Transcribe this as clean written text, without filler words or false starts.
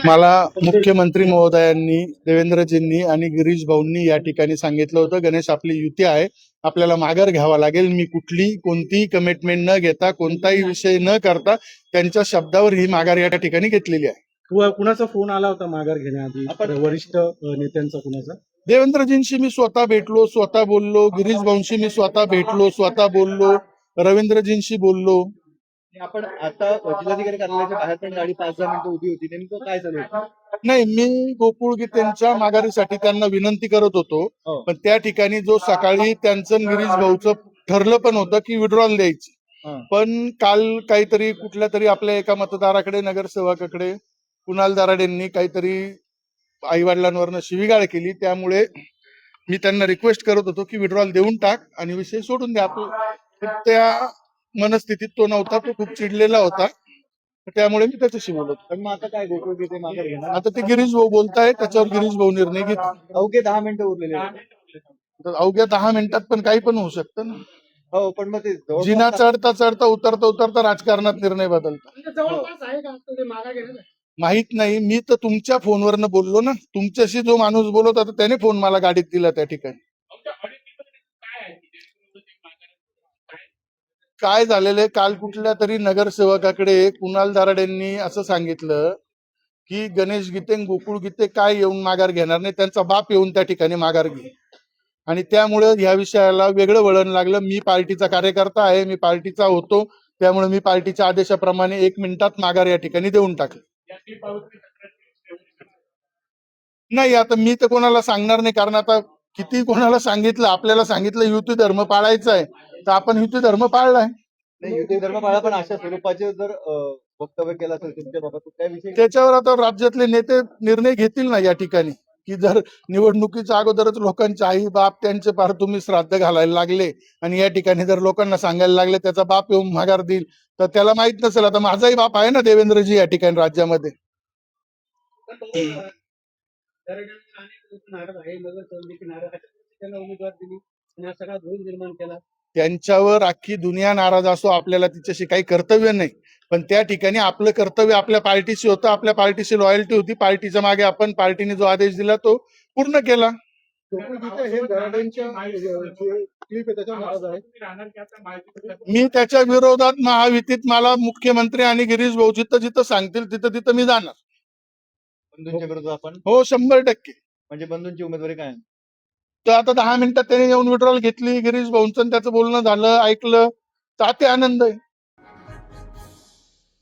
मला मुख्यमंत्री महोदयांनी, देवेंद्रजींनी आणि गिरीश भाऊंनी या ठिकाणी सांगितलं होतं, गणेश आपली युती आहे, आपल्याला माघार घ्यावा लागेल. मी कोणतीही कमिटमेंट न घेता, कोणताही विषय न करता त्यांच्या शब्दावर ही माघार या ठिकाणी घेतलेली आहे. कुणाचा फोन आला होता माघार घेण्याआधी? वरिष्ठ नेत्यांचा कुणाचा? देवेंद्रजींशी मी स्वतः भेटलो, स्वतः बोललो. गिरीश भाऊंशी मी स्वतः भेटलो, स्वतः बोललो. रवींद्रजींशी बोललो. आपण आता जिल्हाधिकारी कार्यालयाच्या बाहेर पण गाडी 5-10 मिनिटं उभी होती, नेमकं काय चालू होतं? नाही, मी गोकुळ गीतेंच्या माघारीसाठी त्यांना विनंती करत होतो, पण त्या ठिकाणी जो सकाळी त्यांचं गिरीश भाऊचं ठरलं पण होतं की विड्रॉल द्यायची, पण काल काहीतरी कुठल्या तरी आपल्या एका मतदाराकडे, नगरसेवकाकडे कुणाल दराडेंनी काहीतरी आई वडिलांवरनं शिवीगाळ केली. त्यामुळे मी त्यांना रिक्वेस्ट करत होतो की विड्रॉल देऊन टाक आणि विषय सोडून द्या. त्या मनस्थितीत तो नव्हता, तो खूप चिडलेला होता, त्यामुळे मी त्याच्याशी बोलत. पण मग आता काय गोकुळ गीते माघार घेणार? आता ते गिरीश भाऊ बोलतायत, त्याच्यावर गिरीश भाऊ निर्णय घेतील. अवघे 10 मिनिटं उरलेले आहेत. अवघ्या 10 मिनिटात पण काही पण होऊ शकतं ना. हो, पण मग ते जिना चढता चढता उतरता उतरता राजकारणात निर्णय बदलतात. माहित नाही, मी तर तुमच्या फोनवरनं बोललो ना. तुमच्याशी जो माणूस बोलत होता त्याने फोन मला गाडीत दिला त्या ठिकाणी. काय झालेलं आहे, काल कुठल्या तरी नगरसेवकाकडे कुणाल दराडेंनी असं सांगितलं की गणेश गीते, गोकुळ गीते काय येऊन माघार घेणार नाही, त्यांचा बाप येऊन त्या ठिकाणी माघार घे. आणि त्यामुळे ह्या विषयाला वेगळं वळण लागलं. मी पार्टीचा कार्यकर्ता आहे, मी पार्टीचा होतो, त्यामुळे मी पार्टीच्या आदेशाप्रमाणे 1 मिनिटात माघार या ठिकाणी देऊन टाकली. नाही, आता मी तर कोणाला सांगणार नाही, कारण आता किती कोणाला सांगितलं, आपल्याला सांगितलं युती धर्म पाळायचा आहे, तर आपण युती धर्म पाळलाय. नाही, युती धर्म पाळा, पण अशा स्वरूपाचे जर वक्तव्य केलं असेल तुमच्या बाबत, काय विषय? त्याच्यावर आता राज्यातले नेते निर्णय घेतील ना या ठिकाणी, की जर निवडणुकीच्या अगोदरच लोकांचे आई बाप त्यांचे पार तुम्ही श्राद्ध घालायला लागले आणि या ठिकाणी जर लोकांना सांगायला लागले त्याचा बाप येऊन माघार देईल, तर त्याला माहित नसेल. आता माझाही बाप आहे ना देवेंद्रजी या ठिकाणी राज्यामध्ये. त्यांच्यावर अख्खी दुनिया नाराज असो, आपल्याला तिच्याशी काही कर्तव्य नाही, पण त्या ठिकाणी आपलं कर्तव्य आपल्या पार्टीशी होतं, आपल्या पार्टीशी लॉयल्टी होती. पार्टीच्या मागे आपण, पार्टीने जो आदेश दिला तो पूर्ण केला. मी त्याच्या विरोधात महायुतीत मला मुख्यमंत्री आणि गिरीश भाऊ जिथं जिथं सांगतील तिथं तिथं मी जाणार. बंधूंच्या विरोधात आपण? हो, 100%. म्हणजे बंधूंची उमेदवारी काय? तर आता 10 मिनिटात त्याने येऊन विड्रॉल घेतली. गिरीश भाऊंचं त्याचं बोलणं झालं, ऐकलं, तर ते आनंद आहे.